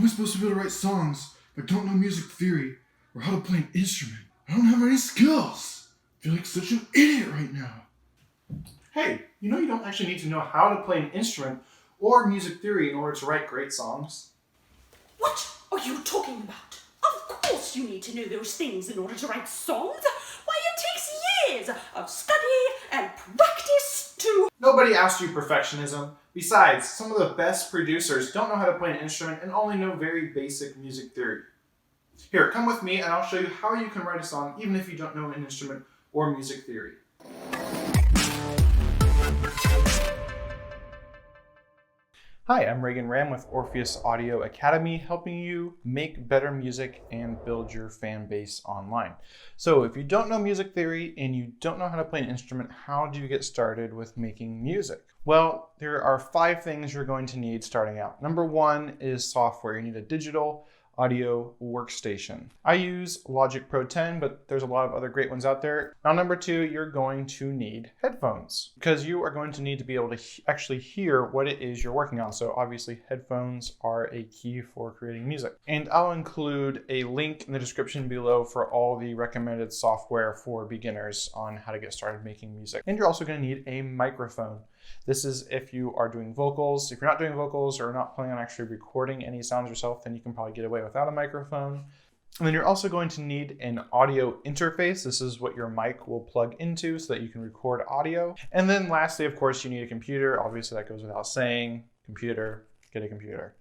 supposed to be able to write songs if I don't know music theory or how to play an instrument? I don't have any skills. I feel like such an idiot right now. Hey, you know you don't actually need to know how to play an instrument or music theory in order to write great songs. What are you talking about? Of course you need to know those things in order to write songs. Why, it takes years of study and practice to... Nobody asked you perfectionism. Besides, some of the best producers don't know how to play an instrument and only know very basic music theory. Here, come with me and I'll show you how you can write a song even if you don't know an instrument or music theory. Hi, I'm Reagan Ram with Orpheus Audio Academy, helping you make better music and build your fan base online. So if you don't know music theory and you don't know how to play an instrument, how do you get started with making music? Well, there are 5 things you're going to need starting out. Number 1 is software. You need a digital audio workstation. I use Logic Pro 10, but there's a lot of other great ones out there. Now, number 2, you're going to need headphones because you are going to need to be able to actually hear what it is you're working on. So obviously headphones are a key for creating music. And I'll include a link in the description below for all the recommended software for beginners on how to get started making music. And you're also going to need a microphone. This is if you are doing vocals. If you're not doing vocals or not planning on actually recording any sounds yourself, then you can probably get away without a microphone. And then you're also going to need an audio interface. This is what your mic will plug into so that you can record audio. And then lastly, of course, you need a computer. Obviously, that goes without saying. Computer, get a computer.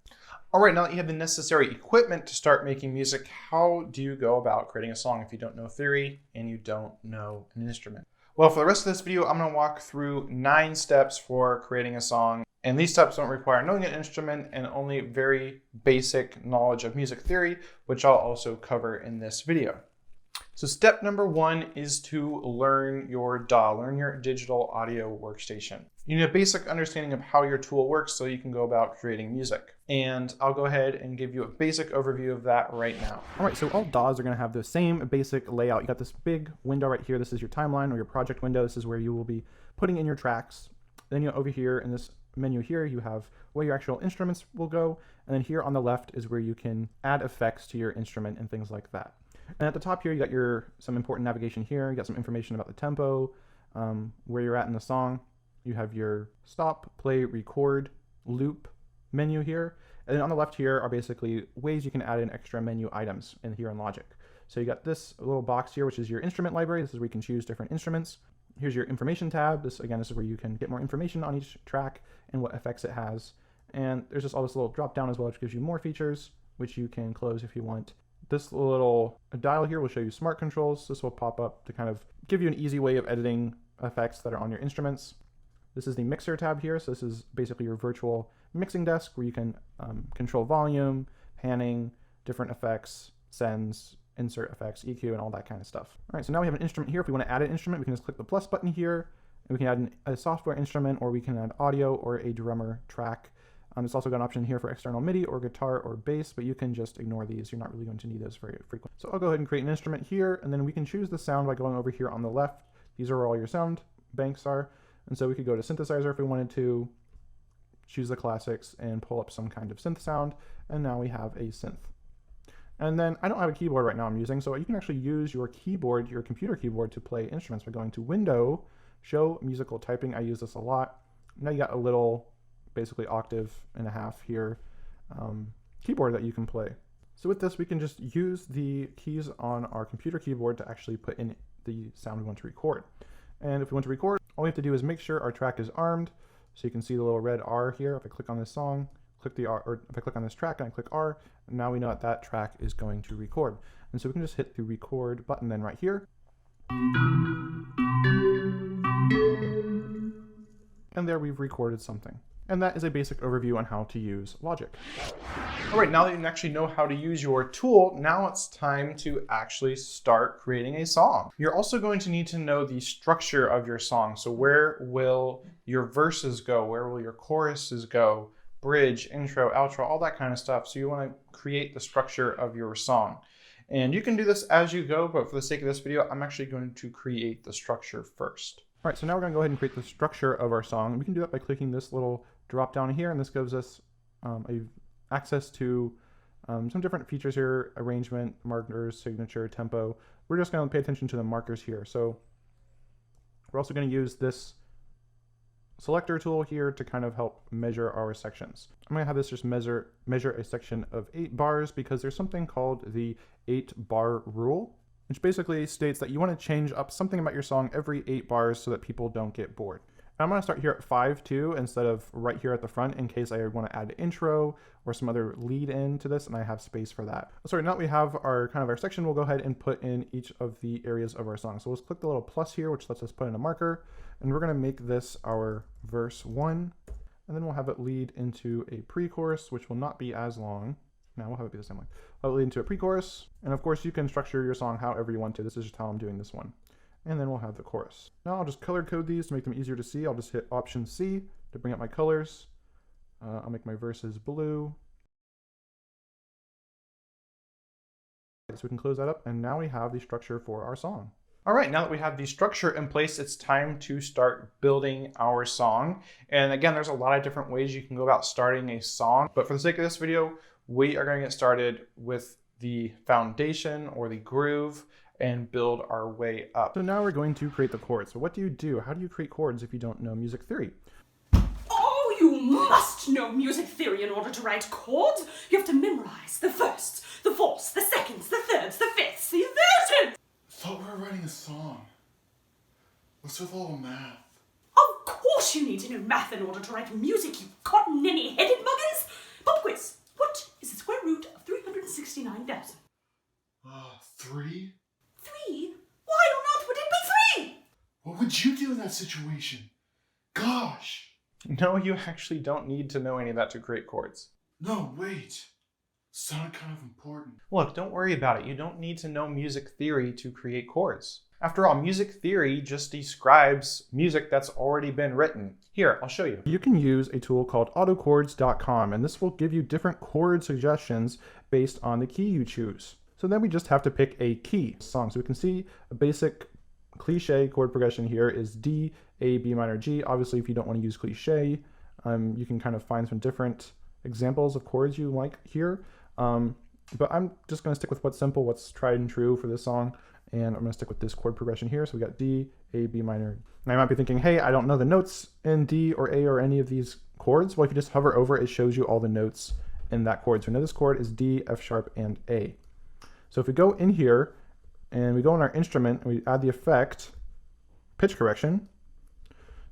All right, now that you have the necessary equipment to start making music, how do you go about creating a song if you don't know theory and you don't know an instrument? Well, for the rest of this video, I'm going to walk through 9 steps for creating a song. And these steps don't require knowing an instrument and only very basic knowledge of music theory, which I'll also cover in this video. So step number 1 is to learn your DAW, learn your digital audio workstation. You need a basic understanding of how your tool works so you can go about creating music. And I'll go ahead and give you a basic overview of that right now. All right, so all DAWs are going to have the same basic layout. You got this big window right here. This is your timeline or your project window. This is where you will be putting in your tracks. Then you over here in this menu here, you have where your actual instruments will go. And then here on the left is where you can add effects to your instrument and things like that. And at the top here, you got some important navigation here. You got some information about the tempo, where you're at in the song. You have your stop, play, record, loop menu here. And then on the left here are basically ways you can add in extra menu items in here in Logic. So you got this little box here, which is your instrument library. This is where you can choose different instruments. Here's your information tab. This is where you can get more information on each track and what effects it has. And there's just all this little drop down as well, which gives you more features, which you can close if you want. This little dial here will show you smart controls. This will pop up to kind of give you an easy way of editing effects that are on your instruments. This is the mixer tab here. So this is basically your virtual mixing desk where you can control volume, panning, different effects, sends, insert effects, EQ, and all that kind of stuff. All right, so now we have an instrument here. If we want to add an instrument, we can just click the plus button here, and we can add a software instrument, or we can add audio or a drummer track. There's also got an option here for external MIDI or guitar or bass, but you can just ignore these. You're not really going to need those very frequently. So I'll go ahead and create an instrument here, and then we can choose the sound by going over here on the left. These are where all your sound banks are. And so we could go to synthesizer if we wanted to, choose the classics, and pull up some kind of synth sound. And now we have a synth. And then I don't have a keyboard right now I'm using, so you can actually use your keyboard, your computer keyboard, to play instruments by going to Window, Show Musical Typing. I use this a lot. Now you got a little, basically octave and a half here, keyboard that you can play. So with this, we can just use the keys on our computer keyboard to actually put in the sound we want to record. And if we want to record, all we have to do is make sure our track is armed. So you can see the little red R here. If I click on this song, click the R, or if I click on this track and I click R, now we know that that track is going to record. And so we can just hit the record button then right here. And there we've recorded something. And that is a basic overview on how to use Logic. All right, now that you actually know how to use your tool, now it's time to actually start creating a song. You're also going to need to know the structure of your song. So where will your verses go? Where will your choruses go? Bridge, intro, outro, all that kind of stuff. So you want to create the structure of your song. And you can do this as you go, but for the sake of this video, I'm actually going to create the structure first. All right, so now we're going to go ahead and create the structure of our song. We can do that by clicking this little drop down here, and this gives us access to Some different features here: arrangement, markers, signature, tempo. We're just going to pay attention to the markers here. So we're also going to use this selector tool here to kind of help measure our sections. I'm going to have this just measure a section of 8 bars because there's something called the 8-bar rule, which basically states that you want to change up something about your song every 8 bars so that people don't get bored. And I'm going to start here at 5 too, instead of right here at the front, in case I want to add an intro or some other lead in to this, and I have space for that. So now that we have our kind of our section, we'll go ahead and put in each of the areas of our song. So let's click the little plus here, which lets us put in a marker, and we're going to make this our verse 1, and then we'll have it lead into a pre-chorus, which will not be as long. Now we'll have it be the same way. I'll lead into a pre-chorus, and of course you can structure your song however you want to. This is just how I'm doing this one. And then we'll have the chorus. Now I'll just color code these to make them easier to see. I'll just hit Option C to bring up my colors. I'll make my verses blue. So we can close that up, and now we have the structure for our song. All right, now that we have the structure in place, it's time to start building our song. And again, there's a lot of different ways you can go about starting a song, but for the sake of this video, we are going to get started with the foundation or the groove and build our way up. So now we're going to create the chords. So what do you do? How do you create chords if you don't know music theory? Oh, you must know music theory in order to write chords. You have to memorize the firsts, the fourths, the seconds, the thirds, the fifths, the inversions. I thought we were writing a song. What's with all the math? Of course you need to know math in order to write music, you cotton-ninny-headed muggins. Pop quiz. What is the square root of 369,000? 3? 3? Why on earth would it be 3? What would you do in that situation? Gosh! No, you actually don't need to know any of that to create chords. No, wait. Sounded kind of important. Look, don't worry about it. You don't need to know music theory to create chords. After all, music theory just describes music that's already been written. Here, I'll show you. You can use a tool called autochords.com, and this will give you different chord suggestions based on the key you choose. So then we just have to pick a key song. So we can see a basic cliche chord progression here is D, A, B minor, G. Obviously, if you don't want to use cliche, you can kind of find some different examples of chords you like here. But I'm just going to stick with what's simple, what's tried and true for this song. And I'm going to stick with this chord progression here. So we got D, A, B minor. And I might be thinking, hey, I don't know the notes in D or A or any of these chords. Well, if you just hover over it, it shows you all the notes in that chord. So we know this chord is D, F sharp, and A. So if we go in here and we go in our instrument and we add the effect, pitch correction,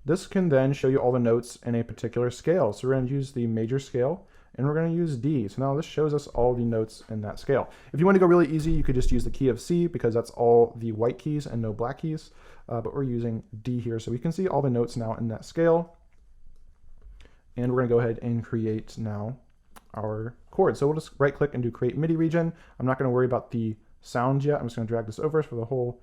this can then show you all the notes in a particular scale. So we're going to use the major scale and we're going to use D. So now this shows us all the notes in that scale. If you want to go really easy, you could just use the key of C because that's all the white keys and no black keys. But we're using D here. So we can see all the notes now in that scale. And we're going to go ahead and create now our chord. So we'll just right click and do create MIDI region. I'm not going to worry about the sound yet. I'm just going to drag this over for the whole,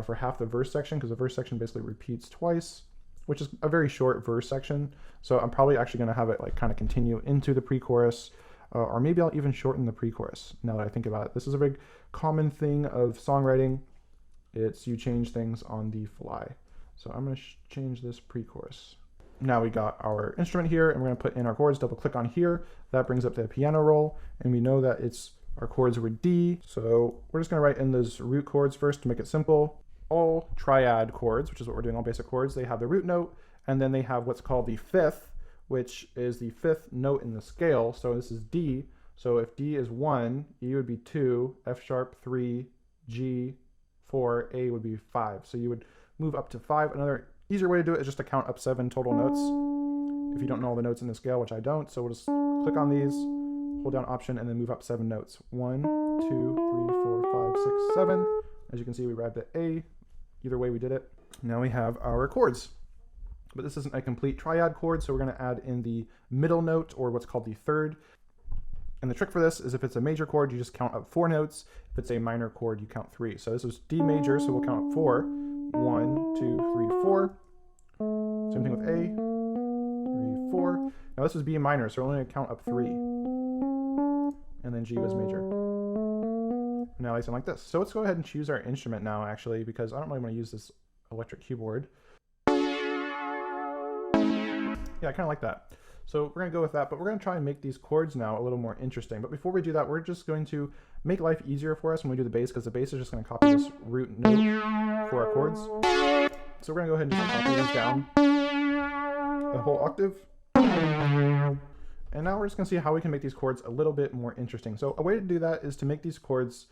for half the verse section, because the verse section basically repeats twice, which is a very short verse section. So I'm probably actually going to have it like kind of continue into the pre-chorus, or maybe I'll even shorten the pre-chorus now that I think about it. This is a big common thing of songwriting. It's you change things on the fly. So I'm going to change this pre-chorus. Now we got our instrument here and we're going to put in our chords, double click on here. That brings up the piano roll and we know that our chords were D. So we're just going to write in those root chords first to make it simple. All triad chords, which is what we're doing, all basic chords, they have the root note and then they have what's called the fifth, which is the fifth note in the scale. So this is D. So if D is 1, E would be 2, F sharp 3, G 4, A would be 5. So you would move up to 5. Another easier way to do it is just to count up 7 total notes. If you don't know all the notes in the scale, which I don't, so we'll just click on these, hold down Option, and then move up 7 notes. 1, 2, 3, 4, 5, 6, 7. As you can see, we arrived at A. Either way we did it. Now we have our chords. But this isn't a complete triad chord, so we're going to add in the middle note, or what's called the third. And the trick for this is if it's a major chord, you just count up 4 notes. If it's a minor chord, you count 3. So this was D major, so we'll count up 4. 1, 2, 3, 4. Same thing with A. 3, 4. Now this is B minor, so we're only going to count up 3. And then G was major. Now I sound like this. So let's go ahead and choose our instrument now, actually, because I don't really want to use this electric keyboard. Yeah, I kind of like that. So we're going to go with that, but we're going to try and make these chords now a little more interesting. But before we do that, we're just going to make life easier for us when we do the bass, because the bass is just going to copy this root note for our chords. So we're going to go ahead and just copy these down a whole octave. And now we're just going to see how we can make these chords a little bit more interesting. So a way to do that is to make these chords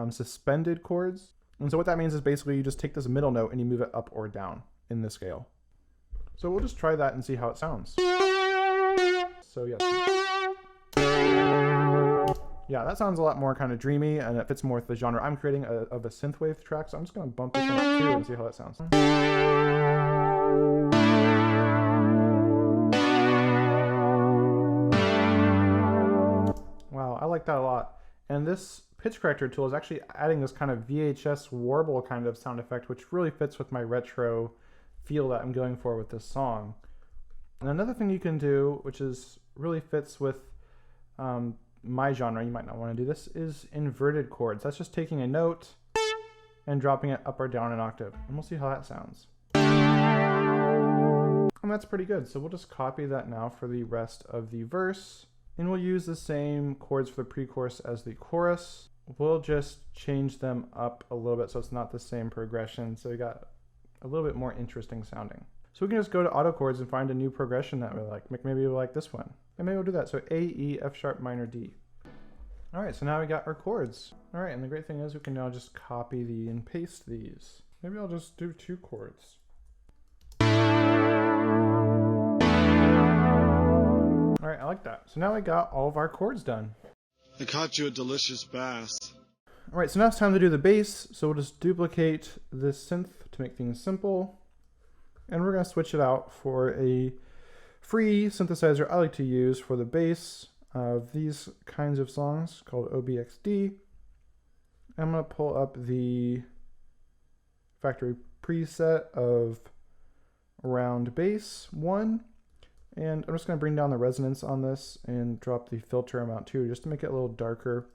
suspended chords. And so what that means is basically you just take this middle note and you move it up or down in the scale. So we'll just try that and see how it sounds. So yes. Yeah, that sounds a lot more kind of dreamy, and it fits more with the genre I'm creating of a synthwave track. So I'm just going to bump this one up too and see how that sounds. Wow, I like that a lot. And this pitch corrector tool is actually adding this kind of VHS warble kind of sound effect, which really fits with my retro feel that I'm going for with this song. And another thing you can do, which is really fits with my genre, you might not want to do this, is inverted chords. That's just taking a note and dropping it up or down an octave. And we'll see how that sounds. And that's pretty good. So we'll just copy that now for the rest of the verse. And we'll use the same chords for the pre-chorus as the chorus. We'll just change them up a little bit so it's not the same progression. So we got a little bit more interesting sounding. So we can just go to auto chords and find a new progression that we like. Maybe we like this one. And maybe we'll do that. So A, E, F sharp minor, D. All right, so now we got our chords. All right, and the great thing is we can now just copy and paste these. Maybe I'll just do 2 chords. All right, I like that. So now we got all of our chords done. I caught you a delicious bass. All right, so now it's time to do the bass. So we'll just duplicate this synth to make things simple. And we're gonna switch it out for a free synthesizer I like to use for the bass of these kinds of songs called OBXD. I'm gonna pull up the factory preset of round bass 1. And I'm just gonna bring down the resonance on this and drop the filter amount too, just to make it a little darker.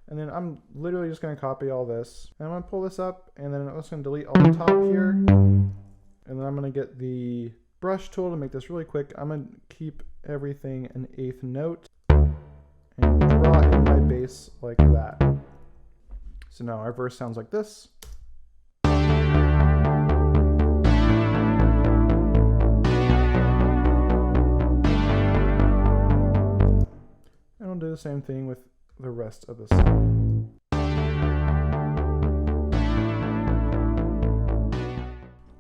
And then I'm literally just gonna copy all this. And I'm gonna pull this up, and then I'm just gonna delete all the top here. And then I'm going to get the brush tool to make this really quick. I'm going to keep everything an 8th note and draw in my bass like that. So now our verse sounds like this. And I'll do the same thing with the rest of the song.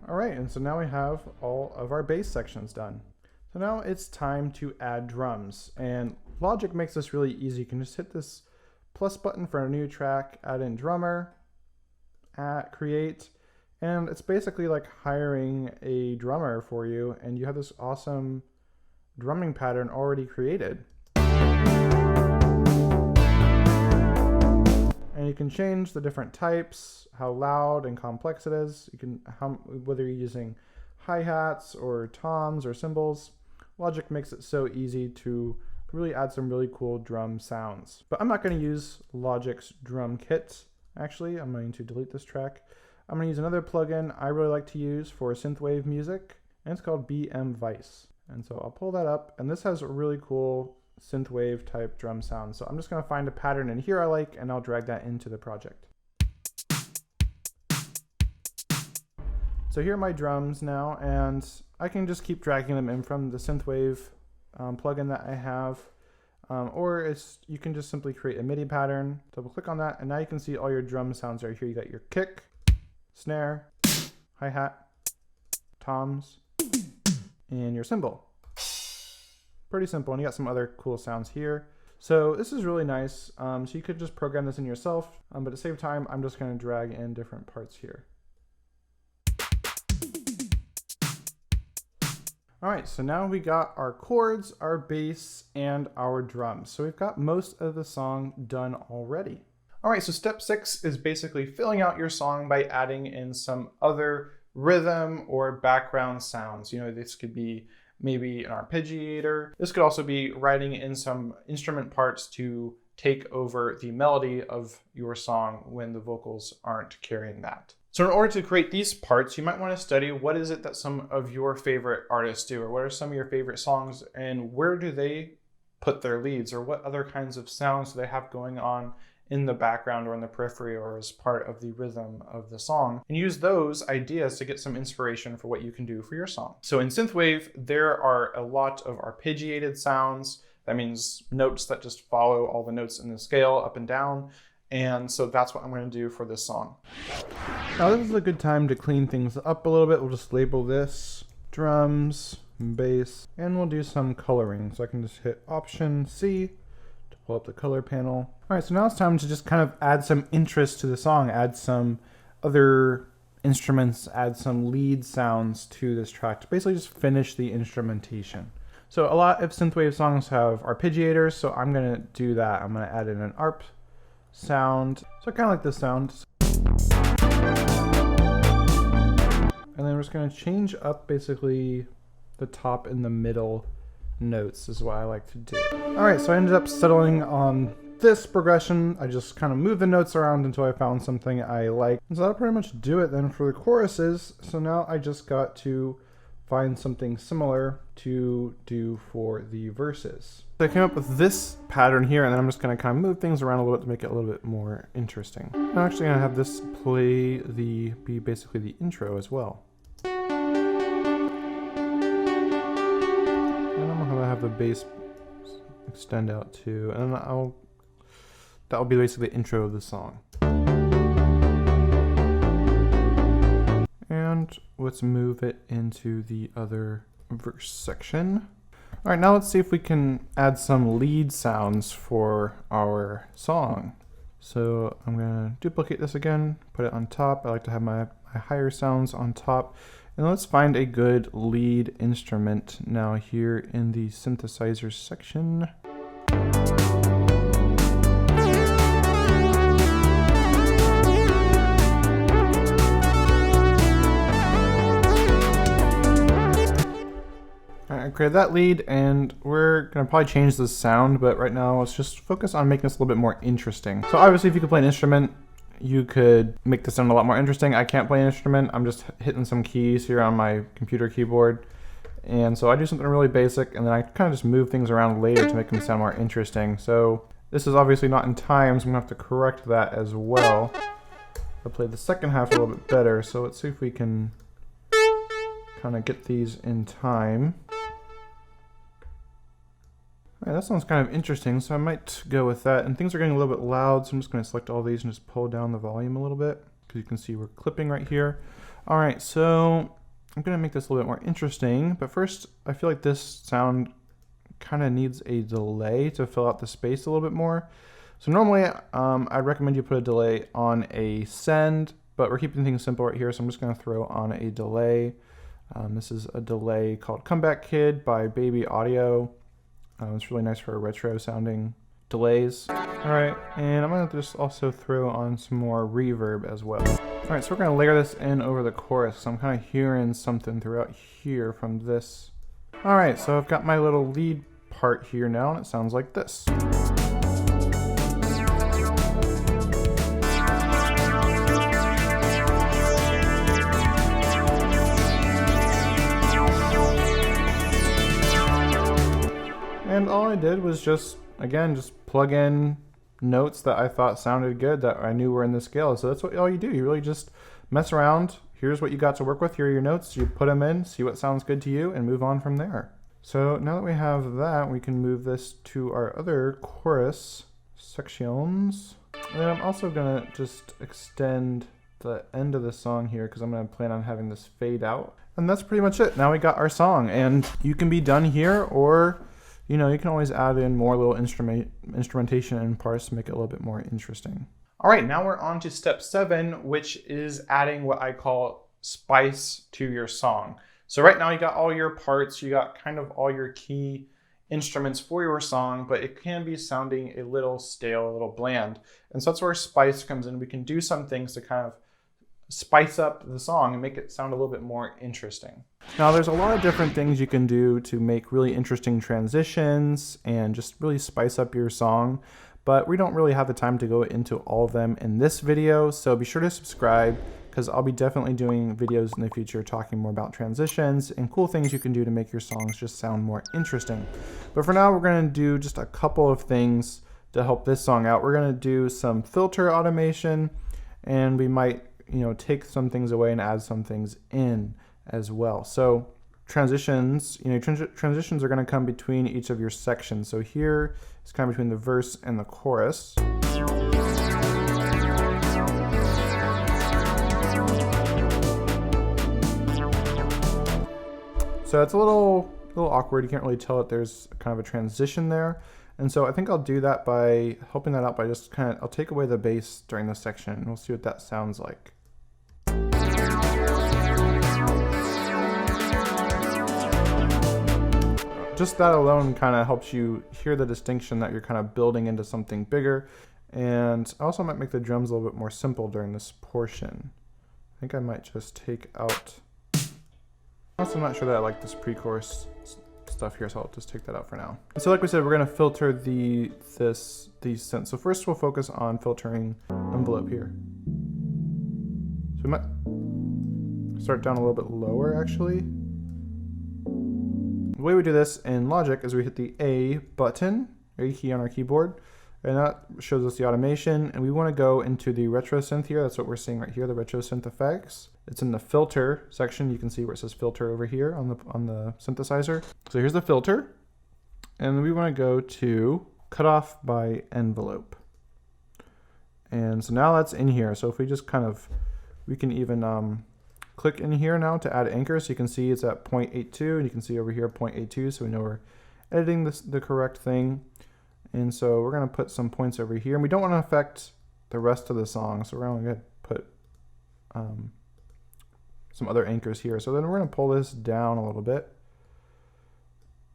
All right, and so now we have all of our bass sections done. So now it's time to add drums, and Logic makes this really easy. You can just hit this plus button for a new track, add in drummer, add create, and it's basically like hiring a drummer for you, and you have this awesome drumming pattern already created. And you can change the different types, how loud and complex it is. You can, whether you're using hi-hats or toms or cymbals. Logic makes it so easy to really add some really cool drum sounds. But I'm not going to use Logic's drum kit. Actually, I'm going to delete this track. I'm going to use another plugin I really like to use for synthwave music, and it's called BM Vice. And so I'll pull that up, and this has a really cool synthwave type drum sound. So I'm just going to find a pattern in here I like, and I'll drag that into the project. So here are my drums now, and I can just keep dragging them in from the synthwave plugin that I have, or you can just simply create a MIDI pattern, double click on that, and now you can see all your drum sounds right here. You got your kick, snare, hi-hat, toms, and your cymbal. Pretty simple, and you got some other cool sounds here. So this is really nice. So you could just program this in yourself, but at the same time, I'm just going to drag in different parts here. All right, so now we got our chords, our bass, and our drums. So we've got most of the song done already. All right, so step 6 is basically filling out your song by adding in some other rhythm or background sounds. You know, this could be maybe an arpeggiator. This could also be writing in some instrument parts to take over the melody of your song when the vocals aren't carrying that. So in order to create these parts, you might want to study what is it that some of your favorite artists do, or what are some of your favorite songs, and where do they put their leads, or what other kinds of sounds do they have going on in the background or in the periphery or as part of the rhythm of the song, and use those ideas to get some inspiration for what you can do for your song. So in synthwave, there are a lot of arpeggiated sounds. That means notes that just follow all the notes in the scale up and down. And so that's what I'm going to do for this song. Now this is a good time to clean things up a little bit. We'll just label this drums, bass, and we'll do some coloring. So I can just hit Option C to pull up the color panel. All right, so now it's time to just kind of add some interest to the song, add some other instruments, add some lead sounds to this track to basically just finish the instrumentation. So a lot of synthwave songs have arpeggiators, so I'm going to do that. I'm going to add in an arp sound. So I kind of like this sound. And then we're just going to change up basically the top and the middle notes is what I like to do. All right, so I ended up settling on this progression. I just kind of moved the notes around until I found something I like. And so that'll pretty much do it then for the choruses. So now I just got to find something similar to do for the verses. So I came up with this pattern here, and then I'm just going to kind of move things around a little bit to make it a little bit more interesting. I'm actually going to have this be basically the intro as well. And I'm going to have the bass extend out too, and that'll be basically the intro of the song. And let's move it into the other verse section. All right, now let's see if we can add some lead sounds for our song. So I'm gonna duplicate this again, put it on top. I like to have my higher sounds on top. And let's find a good lead instrument now here in the synthesizer section. I created that lead, and we're gonna probably change the sound, but right now let's just focus on making this a little bit more interesting. So obviously if you could play an instrument, you could make the sound a lot more interesting. I can't play an instrument. I'm just hitting some keys here on my computer keyboard. And so I do something really basic, and then I kind of just move things around later to make them sound more interesting. So this is obviously not in time, so I'm gonna have to correct that as well. I'll play the second half a little bit better. So let's see if we can kind of get these in time. Alright, that sounds kind of interesting, so I might go with that. And things are getting a little bit loud, so I'm just going to select all these and just pull down the volume a little bit, because you can see we're clipping right here. Alright, so I'm going to make this a little bit more interesting, but first I feel like this sound kind of needs a delay to fill out the space a little bit more. So normally I'd recommend you put a delay on a send, but we're keeping things simple right here, so I'm just going to throw on a delay. This is a delay called Comeback Kid by Baby Audio. It's really nice for retro sounding delays. Alright, and I'm going to just also throw on some more reverb as well. Alright, so we're going to layer this in over the chorus. So I'm kind of hearing something throughout here from this. Alright, so I've got my little lead part here now, and it sounds like this. And all I did was just plug in notes that I thought sounded good, that I knew were in the scale. So that's all you do. You really just mess around. Here's what you got to work with. Here are your notes. You put them in, see what sounds good to you, and move on from there. So now that we have that, we can move this to our other chorus sections. And then I'm also going to just extend the end of the song here, because I'm going to plan on having this fade out. And that's pretty much it. Now we got our song, and you can be done here, or you know, you can always add in more little instrumentation and parts to make it a little bit more interesting. All right, now we're on to step 7, which is adding what I call spice to your song. So right now you got all your parts, you got kind of all your key instruments for your song, but it can be sounding a little stale, a little bland. And so that's where spice comes in. We can do some things to kind of spice up the song and make it sound a little bit more interesting. Now there's a lot of different things you can do to make really interesting transitions and just really spice up your song, but we don't really have the time to go into all of them in this video, so be sure to subscribe, because I'll be definitely doing videos in the future talking more about transitions and cool things you can do to make your songs just sound more interesting. But for now, we're going to do just a couple of things to help this song out. We're going to do some filter automation, and we might, take some things away and add some things in as well. So transitions, transitions are going to come between each of your sections. So here is kind of between the verse and the chorus. So it's a little awkward. You can't really tell that there's kind of a transition there. And so I think I'll do that by helping that out by just I'll take away the bass during this section, and we'll see what that sounds like. Just that alone kind of helps you hear the distinction that you're kind of building into something bigger. And I also might make the drums a little bit more simple during this portion. I think I might just take out... I'm not sure that I like this pre-chorus stuff here, so I'll just take that out for now. So like we said, we're going to filter these synths. So first we'll focus on filtering envelope here. So we might start down a little bit lower, actually. The way we do this in Logic is we hit the A button, A key on our keyboard, and that shows us the automation, and we want to go into the retro synth here. That's what we're seeing right here, the retro synth effects. It's in the filter section. You can see where it says filter over here on the synthesizer. So here's the filter, and we want to go to cutoff by envelope. And so now that's in here. So if we just we can even click in here now to add anchor. So you can see it's at 0.82, and you can see over here 0.82. So we know we're editing the correct thing. And so we're going to put some points over here, and we don't want to affect the rest of the song. So we're only going to put some other anchors here. So then we're going to pull this down a little bit,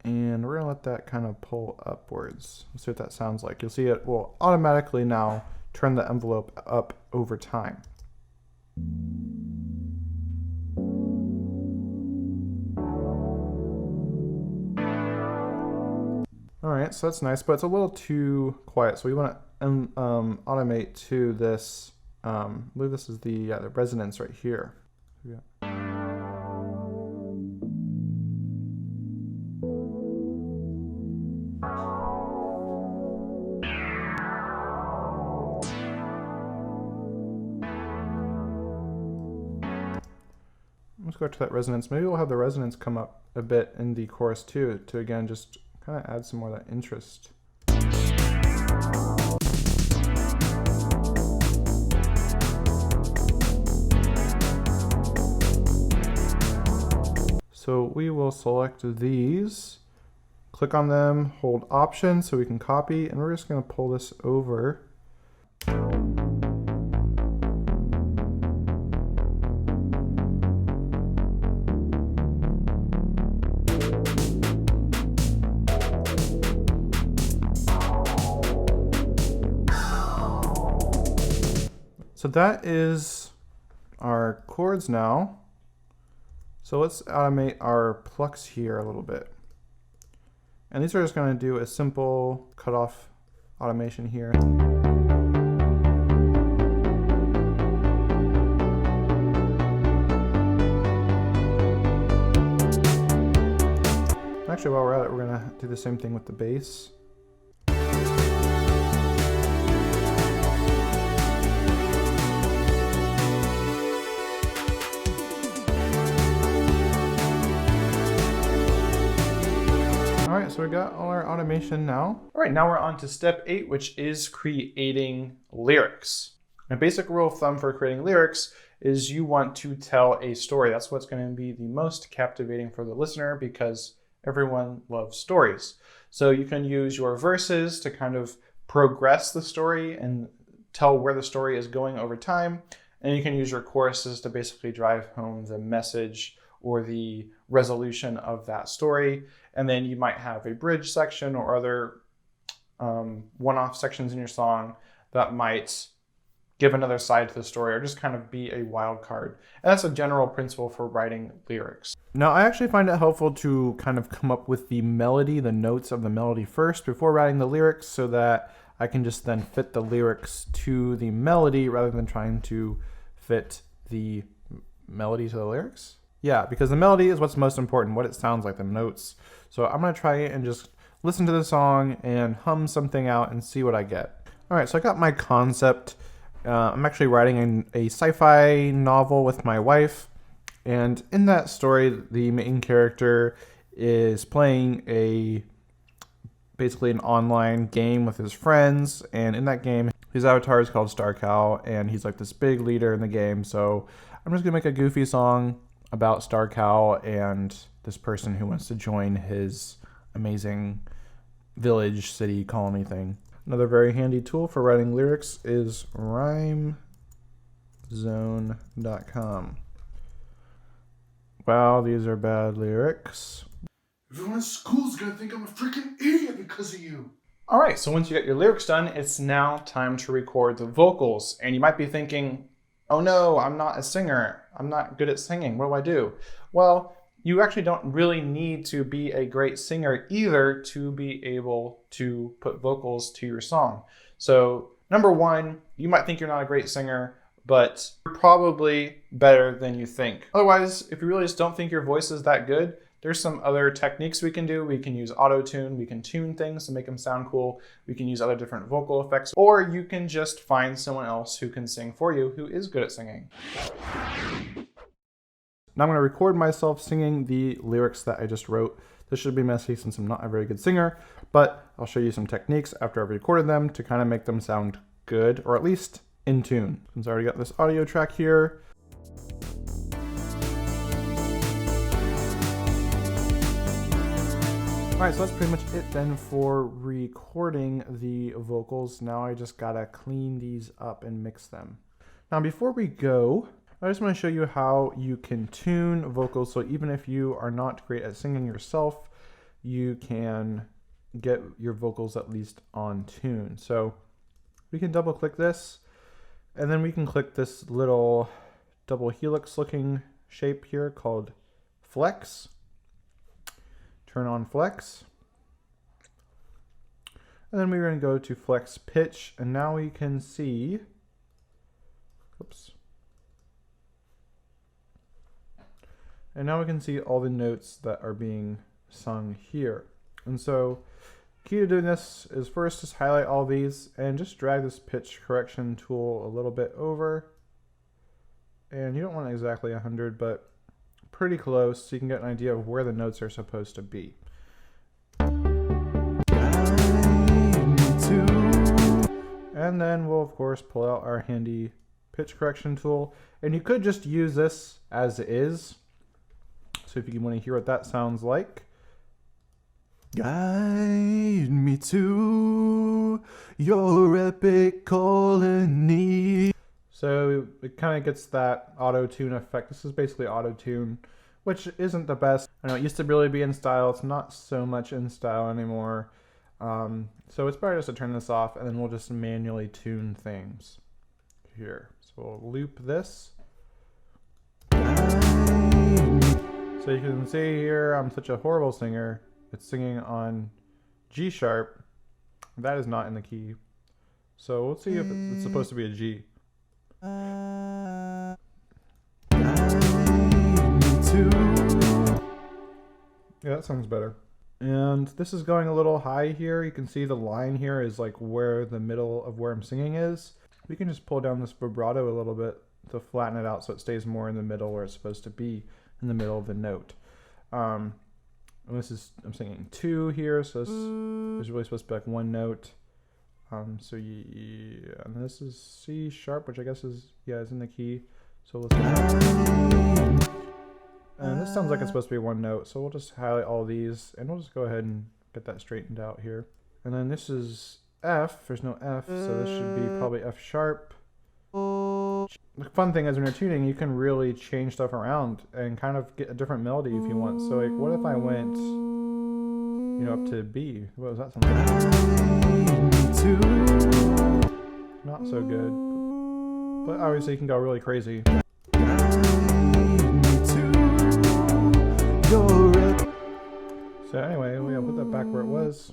and we're going to let that kind of pull upwards. Let's see what that sounds like. You'll see it will automatically now turn the envelope up over time. All right, so that's nice, but it's a little too quiet. So we want to automate to this. I believe this is the resonance right here. Yeah. Let's go to that resonance. Maybe we'll have the resonance come up a bit in the chorus too, to again just kind of add some more of that interest. So we will select these, click on them, hold Option so we can copy, and we're just going to pull this over. So that is our chords now. So let's automate our plucks here a little bit. And these are just going to do a simple cutoff automation here. Actually, while we're at it, we're going to do the same thing with the bass. Alright, so we got all our automation now. Alright, now we're on to step 8, which is creating lyrics. A basic rule of thumb for creating lyrics is you want to tell a story. That's what's going to be the most captivating for the listener, because everyone loves stories. So you can use your verses to kind of progress the story and tell where the story is going over time. And you can use your choruses to basically drive home the message or the resolution of that story. And then you might have a bridge section or other one-off sections in your song that might give another side to the story or just kind of be a wild card. And that's a general principle for writing lyrics. Now, I actually find it helpful to kind of come up with the melody, the notes of the melody first before writing the lyrics, so that I can just then fit the lyrics to the melody rather than trying to fit the melody to the lyrics? Yeah, because the melody is what's most important, what it sounds like, the notes. So I'm going to try it and just listen to the song and hum something out and see what I get. All right, so I got my concept. I'm actually writing a sci-fi novel with my wife. And in that story, the main character is playing basically an online game with his friends. And in that game, his avatar is called Star Cow, and he's like this big leader in the game. So I'm just gonna make a goofy song about Star Cow and this person who wants to join his amazing village, city, colony thing. Another very handy tool for writing lyrics is rhymezone.com. Wow, these are bad lyrics. Everyone at school's gonna think I'm a freaking idiot because of you. All right, so once you get your lyrics done, it's now time to record the vocals. And you might be thinking, oh no, I'm not a singer. I'm not good at singing. What do I do? Well, you actually don't really need to be a great singer either to be able to put vocals to your song. So number one, you might think you're not a great singer, but you're probably better than you think. Otherwise, if you really just don't think your voice is that good, there's some other techniques we can do. We can use auto-tune, we can tune things to make them sound cool. We can use other different vocal effects, or you can just find someone else who can sing for you who is good at singing. Now I'm going to record myself singing the lyrics that I just wrote. This should be messy since I'm not a very good singer, but I'll show you some techniques after I've recorded them to kind of make them sound good, or at least in tune. Since I already got this audio track here. All right, so that's pretty much it then for recording the vocals. Now I just gotta clean these up and mix them. Now before we go, I just want to show you how you can tune vocals. So even if you are not great at singing yourself, you can get your vocals at least on tune. So we can double click this, and then we can click this little double helix looking shape here called flex. Turn on flex. And then we're going to go to flex pitch, and now we can see, oops. And now we can see all the notes that are being sung here. And so key to doing this is first just highlight all these and just drag this pitch correction tool a little bit over. And you don't want exactly 100, but pretty close so you can get an idea of where the notes are supposed to be. And then we'll of course pull out our handy pitch correction tool. And you could just use this as is. So if you want to hear what that sounds like. Guide me to your epic colony. So it kind of gets that auto-tune effect. This is basically auto-tune, which isn't the best. I know it used to really be in style. It's not so much in style anymore. So it's better just to turn this off, and then we'll just manually tune things here. So we'll loop this. So you can see here, I'm such a horrible singer. It's singing on G sharp. That is not in the key. So let's see if it's supposed to be a G. Yeah, that sounds better. And this is going a little high here. You can see the line here is like where the middle of where I'm singing is. We can just pull down this vibrato a little bit to flatten it out so it stays more in the middle where it's supposed to be, in the middle of the note. And this is, I'm singing 2 here, so this is really supposed to be like one note. So yeah, and this is C sharp, which I guess is, yeah, is in the key. So let's and this sounds like it's supposed to be one note, so we'll just highlight all these, and we'll just go ahead and get that straightened out here. And then this is F, there's no F, so this should be probably F sharp. The fun thing is when you're tuning, you can really change stuff around and kind of get a different melody if you want. So like, what if I went, you know, up to B? What was that sound like? Not so good, but obviously you can go really crazy. So anyway, we'll put that back where it was.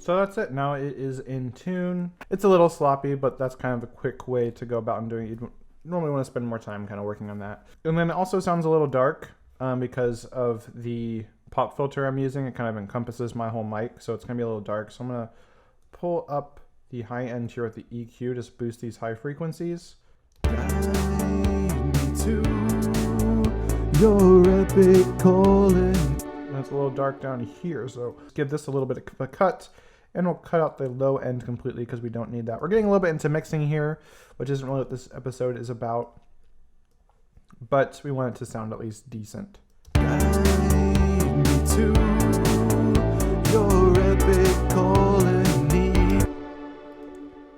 So that's it. Now it is in tune. It's a little sloppy, but that's kind of a quick way to go about and doing it. You'd normally want to spend more time kind of working on that. And then it also sounds a little dark because of the pop filter I'm using. It kind of encompasses my whole mic, so it's going to be a little dark. So I'm going to pull up the high end here with the EQ, just boost these high frequencies. To your epic calling. And it's a little dark down here, so give this a little bit of a cut, and we'll cut out the low end completely because we don't need that. We're getting a little bit into mixing here, which isn't really what this episode is about, but we want it to sound at least decent. Guide me to your epic calling.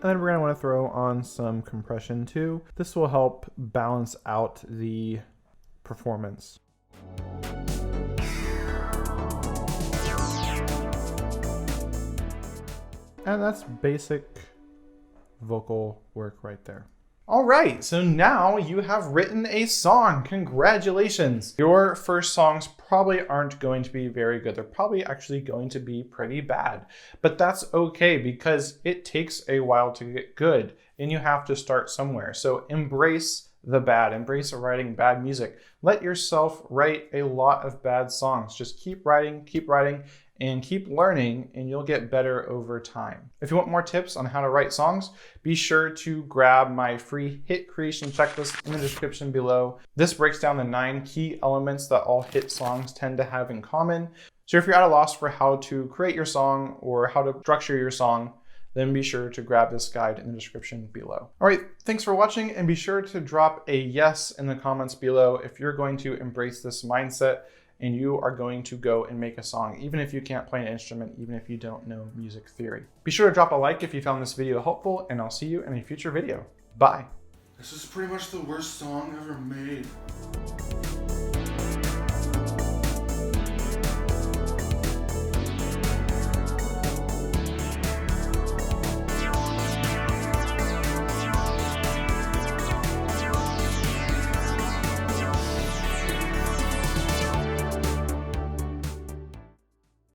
And then we're going to want to throw on some compression too. This will help balance out the performance. And that's basic vocal work right there. All right, so now you have written a song. Congratulations. Your first songs probably aren't going to be very good. They're probably actually going to be pretty bad, but that's okay because it takes a while to get good and you have to start somewhere. So embrace the bad, embrace writing bad music. Let yourself write a lot of bad songs. Just keep writing, and keep learning, and you'll get better over time. If you want more tips on how to write songs, be sure to grab my free hit creation checklist in the description below. This breaks down the 9 key elements that all hit songs tend to have in common. So if you're at a loss for how to create your song or how to structure your song, then be sure to grab this guide in the description below. All right, thanks for watching, and be sure to drop a yes in the comments below if you're going to embrace this mindset and you are going to go and make a song, even if you can't play an instrument, even if you don't know music theory. Be sure to drop a like if you found this video helpful, and I'll see you in a future video. Bye. This is pretty much the worst song ever made.